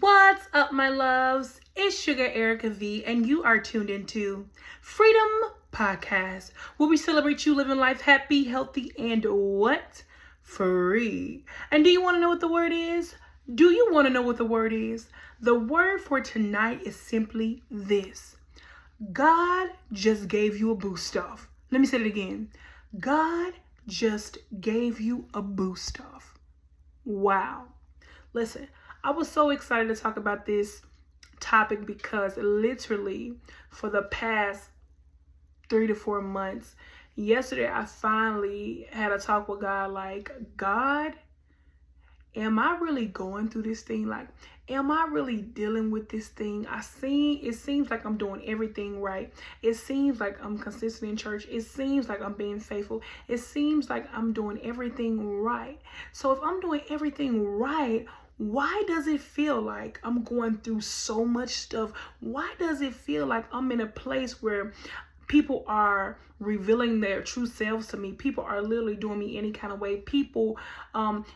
What's up, my loves? It's Sugar Erica V, and you are tuned into Freedom Podcast, where we celebrate you living life happy, healthy, and what? Free. And do you want to know what the word is? Do you want to know what the word is? The word for tonight is simply this. God just gave you a boost off. Let me say it again. God just gave you a boost off. Wow. Listen, I was so excited to talk about this topic because literally for the past 3 to 4 months, yesterday I finally had a talk with God like, God, am I really going through this thing? Like, am I really dealing with this thing? It seems like I'm doing everything right. It seems like I'm consistent in church. It seems like I'm being faithful. It seems like I'm doing everything right. So if I'm doing everything right, why does it feel like I'm going through so much stuff? Why does it feel like I'm in a place where people are revealing their true selves to me? People are literally doing me any kind of way. People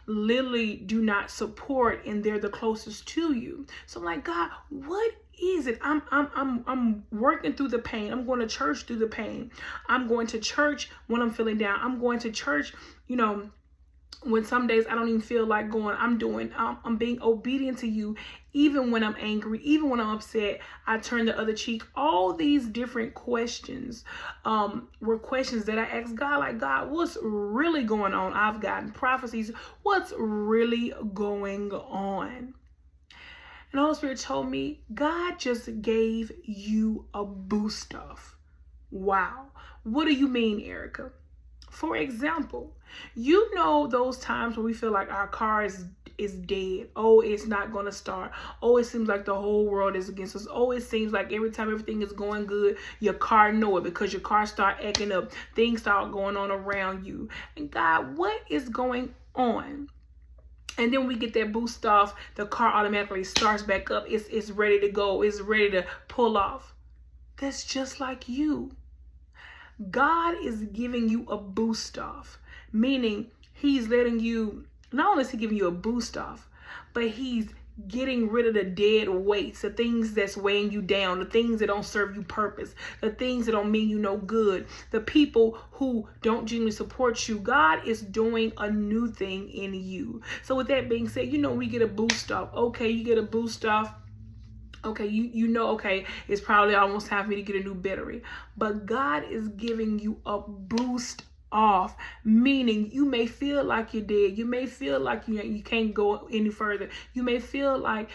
literally do not support, and they're the closest to you. So I'm like, God, what is it? I'm working through the pain. I'm going to church through the pain. I'm going to church when I'm feeling down. I'm going to church, when some days I don't even feel like going. I'm being obedient to you, even when I'm angry, even when I'm upset, I turn the other cheek. All these different questions were questions that I asked God, like, God, what's really going on? I've gotten prophecies. What's really going on? And the Holy Spirit told me, God just gave you a boost off. Wow. What do you mean, Erica? For example, those times where we feel like our car is dead. Oh, it's not going to start. Oh, it seems like the whole world is against us. Oh, it seems like every time everything is going good, your car know it because your car start acting up. Things start going on around you. And God, what is going on? And then we get that boost off. The car automatically starts back up. It's ready to go. It's ready to pull off. That's just like you. God is giving you a boost off, meaning he's letting you, not only is he giving you a boost off, but he's getting rid of the dead weights, the things that's weighing you down, the things that don't serve you purpose, the things that don't mean you no good, the people who don't genuinely support you. God is doing a new thing in you. So with that being said, we get a boost off. Okay, you get a boost off. Okay, okay, it's probably almost time for me to get a new battery. But God is giving you a boost off, meaning you may feel like you're dead. You may feel like you can't go any further. You may feel like,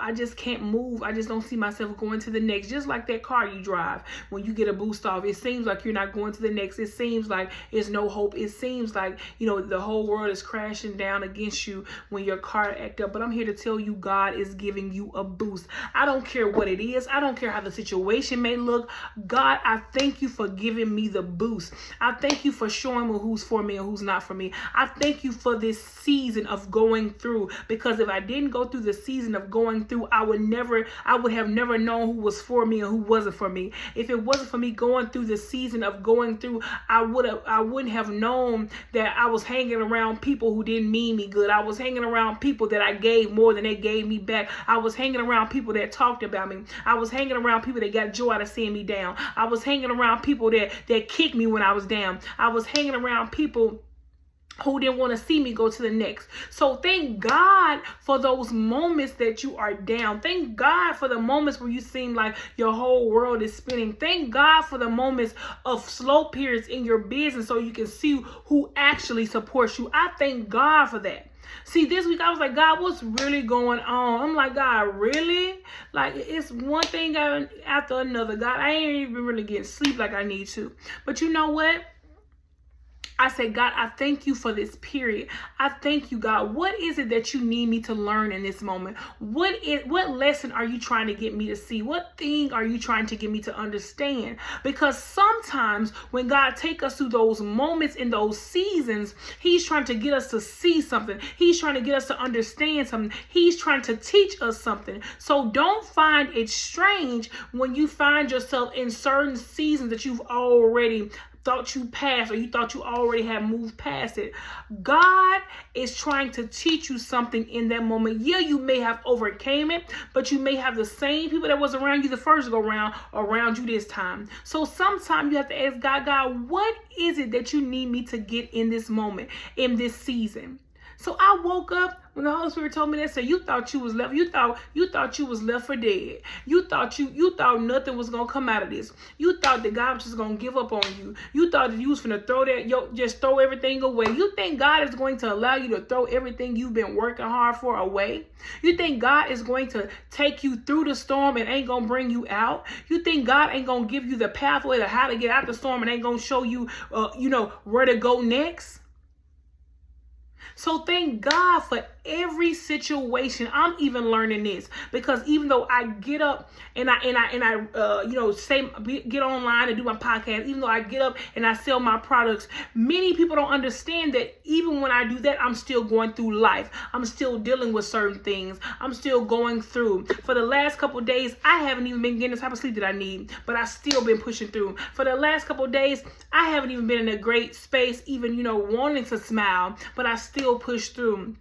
I just can't move. I just don't see myself going to the next. Just like that car you drive, when you get a boost off, it seems like you're not going to the next. It seems like there's no hope. It seems like, the whole world is crashing down against you when your car act up. But I'm here to tell you, God is giving you a boost. I don't care what it is. I don't care how the situation may look. God, I thank you for giving me the boost. I thank you for showing me who's for me and who's not for me. I thank you for this season of going through, because if I didn't go through the season of going through, I would have never known who was for me and who wasn't for me. If it wasn't for me going through the season of going through, I wouldn't have known that I was hanging around people who didn't mean me good. I was hanging around people that I gave more than they gave me back. I was hanging around people that talked about me. I was hanging around people that got joy out of seeing me down. I was hanging around people that kicked me when I was down. I was hanging around people who didn't want to see me go to the next. So thank God for those moments that you are down. Thank God for the moments where you seem like your whole world is spinning. Thank God for the moments of slow periods in your business so you can see who actually supports you. I thank God for that. See, this week I was like, God, what's really going on? I'm like, God, really? Like, it's one thing after another. God, I ain't even really getting sleep like I need to. But you know what? I said, God, I thank you for this period. I thank you, God. What is it that you need me to learn in this moment? What lesson are you trying to get me to see? What thing are you trying to get me to understand? Because sometimes when God take us through those moments in those seasons, he's trying to get us to see something. He's trying to get us to understand something. He's trying to teach us something. So don't find it strange when you find yourself in certain seasons that you've already thought you passed, or you thought you already had moved past it. God is trying to teach you something in that moment. Yeah, you may have overcame it, but you may have the same people that was around you the first go round around you this time. So sometimes you have to ask God, what is it that you need me to get in this moment, in this season? So I woke up when the Holy Spirit told me that. Said, you thought you was left. You thought you was left for dead. You thought nothing was gonna come out of this. You thought that God was just gonna give up on you. You thought that you was gonna just throw everything away. You think God is going to allow you to throw everything you've been working hard for away? You think God is going to take you through the storm and ain't gonna bring you out? You think God ain't gonna give you the pathway to how to get out the storm and ain't gonna show you, where to go next? So thank God for every situation. I'm even learning this, because even though I get up and I get online and do my podcast, even though I get up and I sell my products, many people don't understand that even when I do that, I'm still going through life. I'm still dealing with certain things. I'm still going through. For the last couple of days, I haven't even been getting the type of sleep that I need, but I still been pushing through. For the last couple of days, I haven't even been in a great space, even, wanting to smile, but I still push through.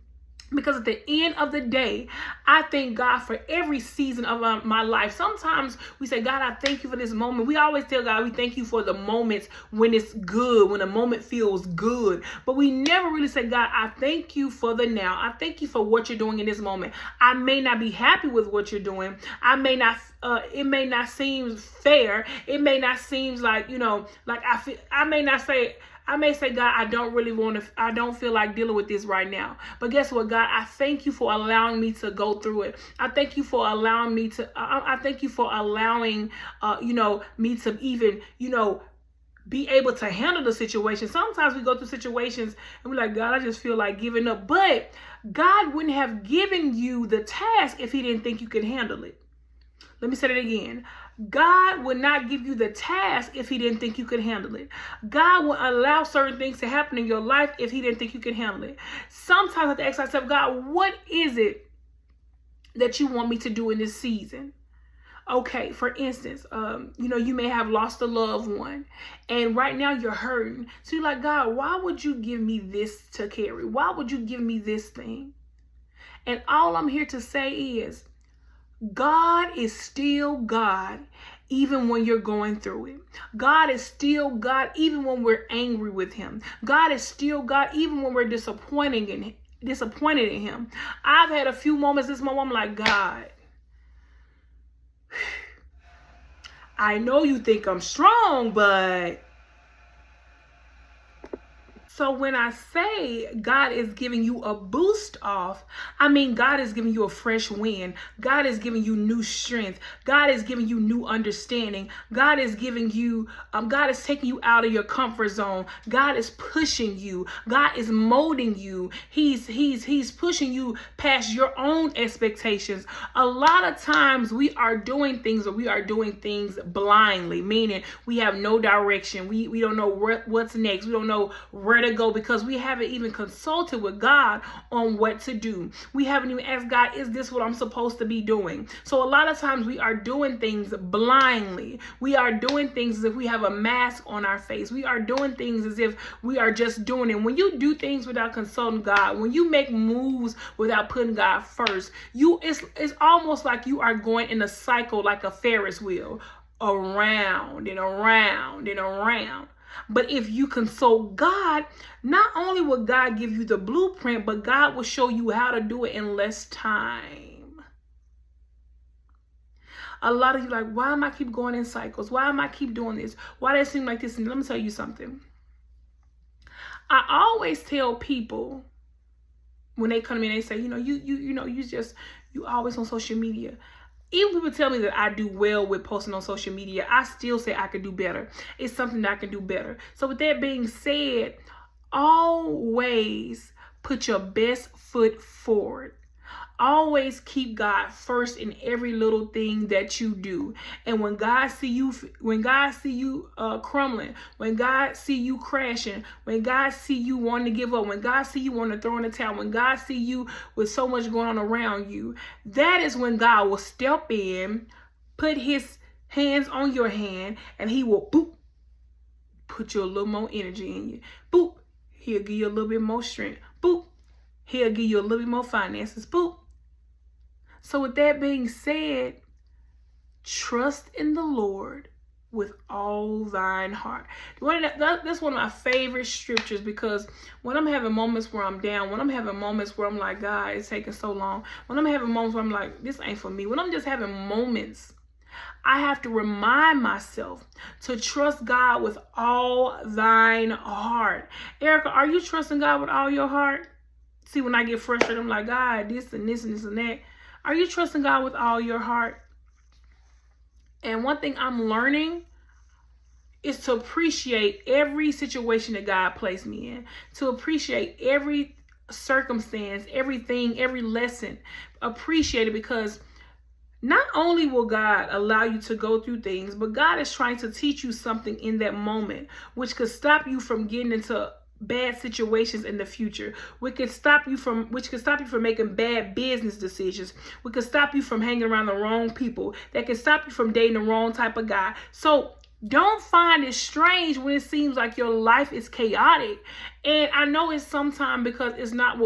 Because at the end of the day, I thank God for every season of my life. Sometimes we say, God, I thank you for this moment. We always tell God we thank you for the moments when it's good, when the moment feels good. But we never really say, God, I thank you for the now. I thank you for what you're doing in this moment. I may not be happy with what you're doing. I may not it may not seem fair. It may not seem like, I may say, God, I don't feel like dealing with this right now. But guess what, God? I thank you for allowing me to go through it. I thank you for allowing me to, me to even, be able to handle the situation. Sometimes we go through situations and we're like, God, I just feel like giving up. But God wouldn't have given you the task if he didn't think you could handle it. Let me say that again. God would not give you the task if he didn't think you could handle it. God will allow certain things to happen in your life if he didn't think you could handle it. Sometimes I have to ask myself, God, what is it that you want me to do in this season? Okay, for instance, you may have lost a loved one and right now you're hurting. So you're like, God, why would you give me this to carry? Why would you give me this thing? And all I'm here to say is, God is still God even when you're going through it. God is still God even when we're angry with him. God is still God even when we're disappointed in him. I've had a few moments this moment, I'm like, God, I know you think I'm strong, but... So when I say God is giving you a boost off, I mean God is giving you a fresh wind. God is giving you new strength. God is giving you new understanding. God is giving you, God is taking you out of your comfort zone. God is pushing you. God is molding you. He's pushing you past your own expectations. A lot of times we are doing things blindly, meaning we have no direction. We don't know what's next. We don't know where to go because we haven't even consulted with God on what to do. We haven't even asked God, is this what I'm supposed to be doing? So a lot of times we are doing things blindly. We are doing things as if we have a mask on our face. We are doing things as if we are just doing it. When you do things without consulting God, when you make moves without putting God first, it's almost like you are going in a cycle like a Ferris wheel, around and around and around. But if you consult God, not only will God give you the blueprint, but God will show you how to do it in less time. A lot of you are like, why am I keep going in cycles? Why am I keep doing this? Why does it seem like this? And let me tell you something. I always tell people when they come to me and they say, you always on social media. Even people tell me that I do well with posting on social media, I still say I could do better. It's something that I can do better. So with that being said, always put your best foot forward. Always keep God first in every little thing that you do. And when God see you crumbling, when God see you crashing, when God see you wanting to give up, when God see you wanting to throw in the towel, when God see you with so much going on around you, that is when God will step in, put his hands on your hand, and he will put you a little more energy in you. Boop, he'll give you a little bit more strength. Boop, he'll give you a little bit more finances. Boop. So with that being said, trust in the Lord with all thine heart. That's one of my favorite scriptures, because when I'm having moments where I'm down, when I'm having moments where I'm like, God, it's taking so long, when I'm having moments where I'm like, this ain't for me, when I'm just having moments, I have to remind myself to trust God with all thine heart. Erica, are you trusting God with all your heart? See, when I get frustrated, I'm like, God, this and this and this and that. Are you trusting God with all your heart? And one thing I'm learning is to appreciate every situation that God placed me in, to appreciate every circumstance, everything, every lesson. Appreciate it, because not only will God allow you to go through things, but God is trying to teach you something in that moment, which could stop you from getting into bad situations in the future. Which could stop you from making bad business decisions. Which could stop you from hanging around the wrong people. That can stop you from dating the wrong type of guy. So don't find it strange when it seems like your life is chaotic. And I know it's sometimes because it's not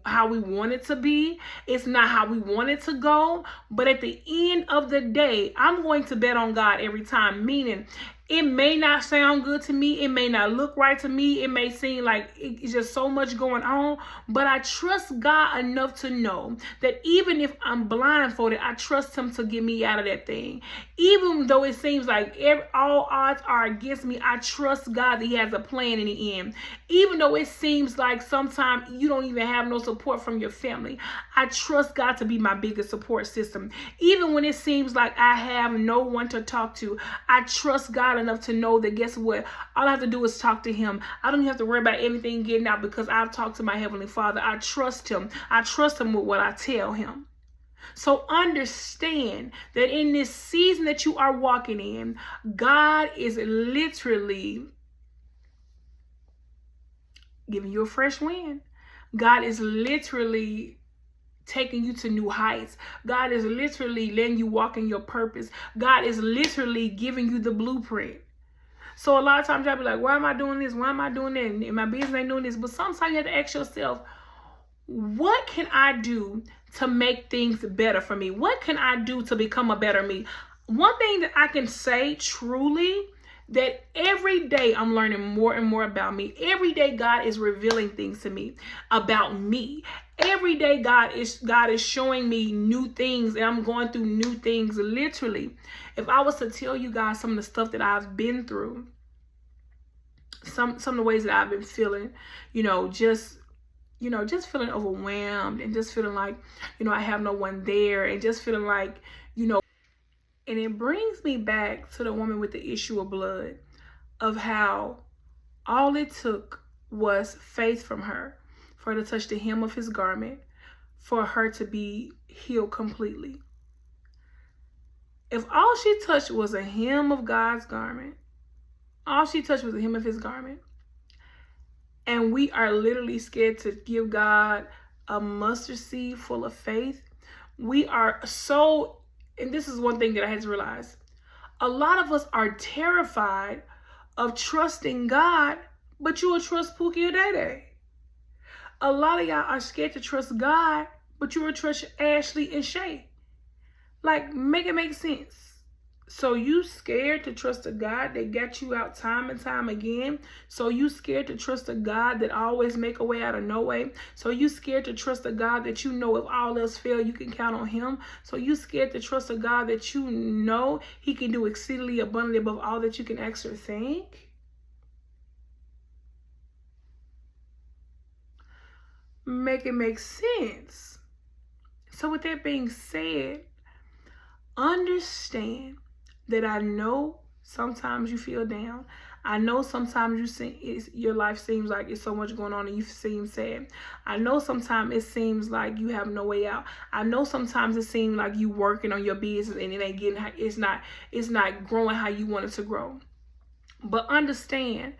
how we want it to be. It's not how we want it to go. But at the end of the day, I'm going to bet on God every time. Meaning, it may not sound good to me. It may not look right to me. It may seem like it's just so much going on. But I trust God enough to know that even if I'm blindfolded, I trust him to get me out of that thing. Even though it seems like all odds are against me, I trust God that he has a plan in the end. Even though it seems like sometimes you don't even have no support from your family, I trust God to be my biggest support system. Even when it seems like I have no one to talk to, I trust God enough to know that, guess what? All I have to do is talk to him. I don't have to worry about everything getting out, because I've talked to my Heavenly Father. I trust him. I trust him with what I tell him. So understand that in this season that you are walking in, God is literally giving you a fresh wind. God is literally taking you to new heights. God is literally letting you walk in your purpose. God is literally giving you the blueprint. So a lot of times y'all be like, why am I doing this? Why am I doing that? And my business ain't doing this. But sometimes you have to ask yourself, what can I do to make things better for me? What can I do to become a better me? One thing that I can say truly, that every day I'm learning more and more about me. Every day God is revealing things to me about me. Every day God is showing me new things, and I'm going through new things. Literally, if I was to tell you guys some of the stuff that I've been through, some of the ways that I've been feeling, just feeling overwhelmed, and just feeling like, I have no one there, and just feeling like, and it brings me back to the woman with the issue of blood, of how all it took was faith from her for her to touch the hem of his garment, for her to be healed completely. If all she touched was a hem of God's garment, all she touched was the hem of his garment, and we are literally scared to give God a mustard seed full of faith, we are so, and this is one thing that I had to realize, a lot of us are terrified of trusting God, but you will trust Pookie or Day. A lot of y'all are scared to trust God, but you will trust Ashley and Shay. Like, make it make sense. So you scared to trust a God that got you out time and time again. So you scared to trust a God that always make a way out of no way. So you scared to trust a God that if all else fail, you can count on him. So you scared to trust a God that he can do exceedingly abundantly above all that you can ask or think. Make it make sense. So with that being said, understand that I know sometimes you feel down. I know sometimes your life seems like it's so much going on and you seem sad. I know sometimes it seems like you have no way out. I know sometimes it seems like you working on your business and it ain't it's not growing how you want it to grow. But understand,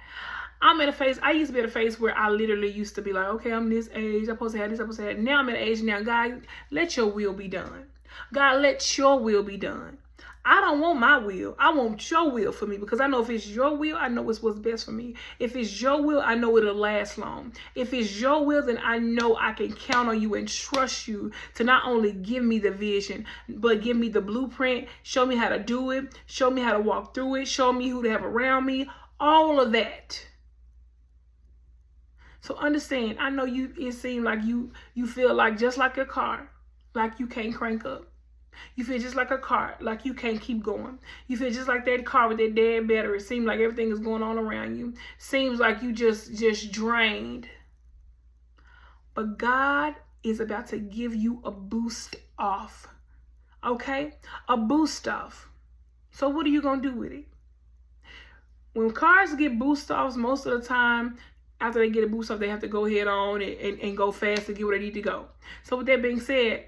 I used to be at a phase where I literally used to be like, okay, I'm this age, I'm supposed to have this, I'm supposed to have that. Now I'm at an age now, God, let your will be done. God, let your will be done. I don't want my will. I want your will for me, because I know if it's your will, I know it's what's best for me. If it's your will, I know it'll last long. If it's your will, then I know I can count on you and trust you to not only give me the vision, but give me the blueprint, show me how to do it, show me how to walk through it, show me who to have around me, all of that. So understand, I know it seems like you feel like just like a car, like you can't crank up. You feel just like a car, like you can't keep going. You feel just like that car with that dead battery. It seems like everything is going on around you. Seems like you just drained. But God is about to give you a boost off. Okay? A boost off. So what are you going to do with it? When cars get boost offs, most of the time, after they get a boost off, they have to go head on and go fast to get where they need to go. So with that being said,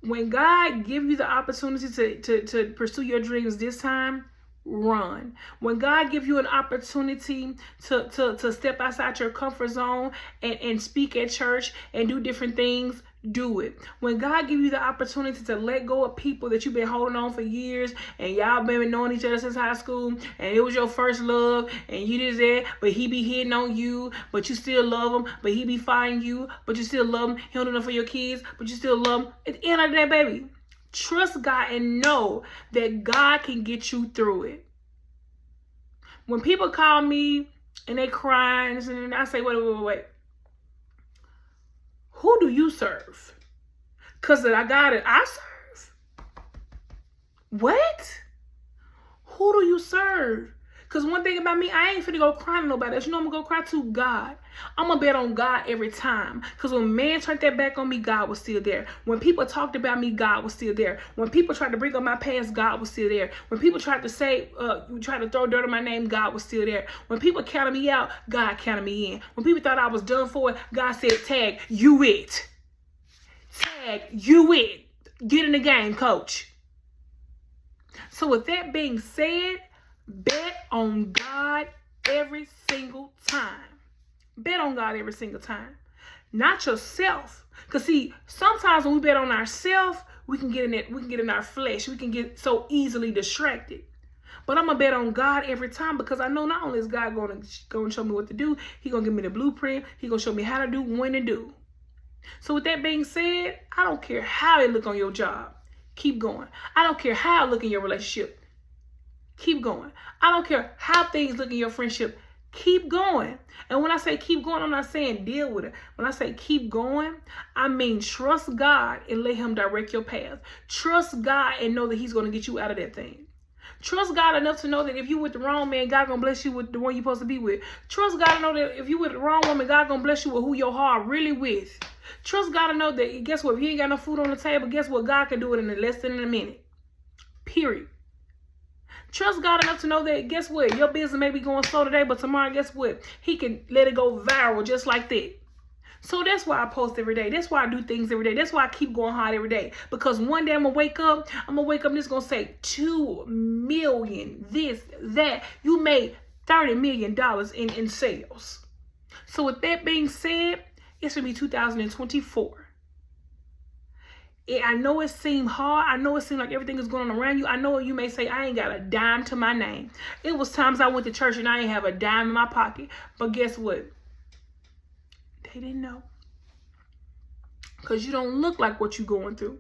when God gives you the opportunity to pursue your dreams this time, run. When God gives you an opportunity to step outside your comfort zone and speak at church and do different things, do it. When God gives you the opportunity to let go of people that you've been holding on for years, and y'all been knowing each other since high school, and it was your first love, and you did that, but he be hitting on you, but you still love him, but he be fighting you, but you still love him. He don't do nothing for your kids, but you still love him. At the end of the day, baby, trust God and know that God can get you through it. When people call me and they crying, and I say, wait. Who do you serve? Because I got it. I serve. What? Who do you serve? Because one thing about me, I ain't finna go cry to nobody else. You know I'm going to go cry to God. I'm going to bet on God every time. Because when man turned their back on me, God was still there. When people talked about me, God was still there. When people tried to bring up my past, God was still there. When people tried to tried to throw dirt on my name, God was still there. When people counted me out, God counted me in. When people thought I was done for, God said, tag, you it. Tag, you it. Get in the game, coach. So with that being said, bet on God every single time. Bet on God every single time. Not yourself. Because see, sometimes when we bet on ourselves, we can get in our flesh. We can get so easily distracted. But I'm going to bet on God every time, because I know not only is God going to show me what to do, He's going to give me the blueprint. He's going to show me how to do, when to do. So with that being said, I don't care how it look on your job. Keep going. I don't care how it look in your relationship. Keep going. I don't care how things look in your friendship. Keep going. And when I say keep going, I'm not saying deal with it. When I say keep going, I mean trust God and let Him direct your path. Trust God and know that He's going to get you out of that thing. Trust God enough to know that if you with the wrong man, God going to bless you with the one you're supposed to be with. Trust God to know that if you with the wrong woman, God going to bless you with who your heart really with. Trust God to know that, guess what, if you ain't got no food on the table, guess what, God can do it in less than a minute. Period. Trust God enough to know that, guess what, your business may be going slow today, but tomorrow, guess what, He can let it go viral just like that. So that's why I post every day. That's why I do things every day. That's why I keep going hard every day. Because one day I'm going to wake up and it's going to say 2 million, this, that. You made $30 million in sales. So with that being said, it's going to be 2024. I know it seemed hard. I know it seemed like everything is going on around you. I know you may say, I ain't got a dime to my name. It was times I went to church and I ain't have a dime in my pocket. But guess what? They didn't know. Because you don't look like what you're going through.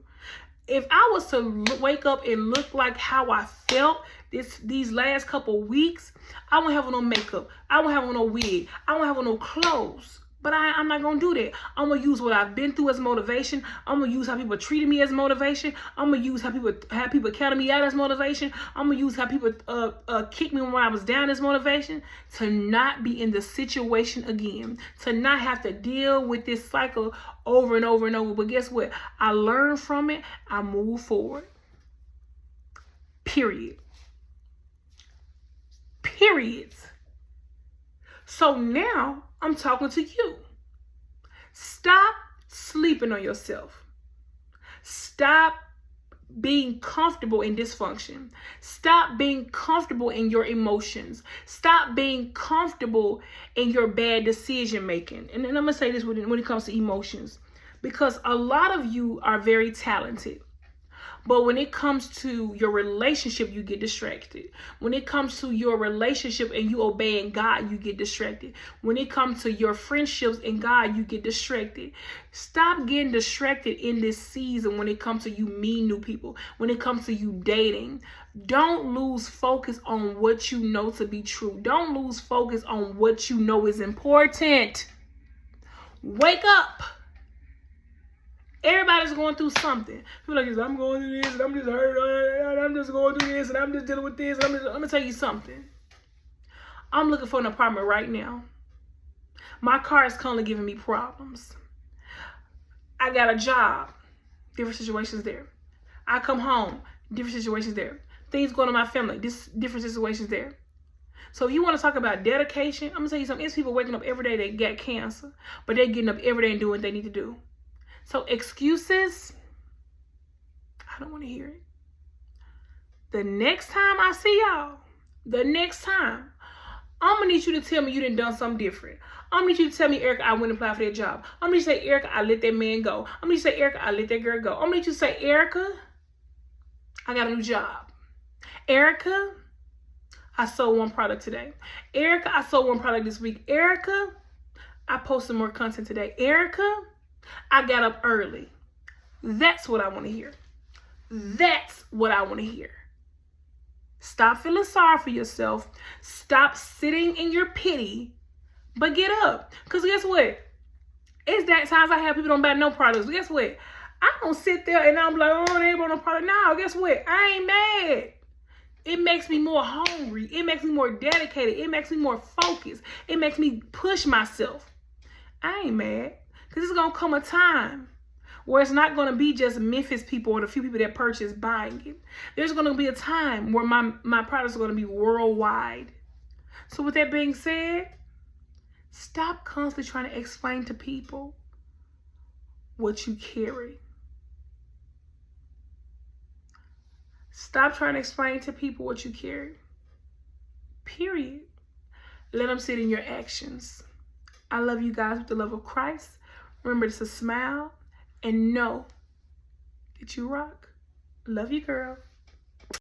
If I was to wake up and look like how I felt these last couple weeks, I won't have on no makeup. I won't have on no wig. I won't have on no clothes. But I'm not going to do that. I'm going to use what I've been through as motivation. I'm going to use how people treated me as motivation. I'm going to use how people counted me out as motivation. I'm going to use how people kicked me when I was down as motivation, to not be in the situation again, to not have to deal with this cycle over and over and over. But guess what? I learned from it. I move forward. Period. Periods. So now I'm talking to you. Stop sleeping on yourself. Stop being comfortable in dysfunction. Stop being comfortable in your emotions. Stop being comfortable in your bad decision making. And then I'm going to say this when it comes to emotions, because a lot of you are very talented. But when it comes to your relationship, you get distracted. When it comes to your relationship and you obeying God, you get distracted. When it comes to your friendships and God, you get distracted. Stop getting distracted in this season when it comes to you meeting new people, when it comes to you dating. Don't lose focus on what you know to be true. Don't lose focus on what you know is important. Wake up. Everybody's going through something. People like, I'm going through this, and I'm just hurt, and I'm just going through this, and I'm just dealing with this. And I'm going to tell you something. I'm looking for an apartment right now. My car is currently giving me problems. I got a job. Different situations there. I come home. Different situations there. Things going on in my family. Different situations there. So if you want to talk about dedication, I'm going to tell you something. It's people waking up every day that got cancer, but they're getting up every day and doing what they need to do. So excuses, I don't want to hear it. The next time I see y'all, I'm going to need you to tell me you done done something different. I'm going to need you to tell me, Erica, I went and applied for that job. I'm going to say, Erica, I let that man go. I'm going to say, Erica, I let that girl go. I'm going to need you to say, Erica, I got a new job. Erica, I sold one product today. Erica, I sold one product this week. Erica, I posted more content today. Erica, I got up early. That's what I want to hear. That's what I want to hear. Stop feeling sorry for yourself. Stop sitting in your pity, but get up. Because guess what? It's that times I have people don't buy no products. Guess what? I don't sit there and I'm like, oh, they ain't bought no product. No, guess what? I ain't mad. It makes me more hungry. It makes me more dedicated. It makes me more focused. It makes me push myself. I ain't mad. Because it's going to come a time where it's not going to be just Memphis people or the few people that purchase buying it. There's going to be a time where my products are going to be worldwide. So with that being said, stop constantly trying to explain to people what you carry. Stop trying to explain to people what you carry. Period. Let them see it in your actions. I love you guys with the love of Christ. Remember to smile and know that you rock. Love you, girl.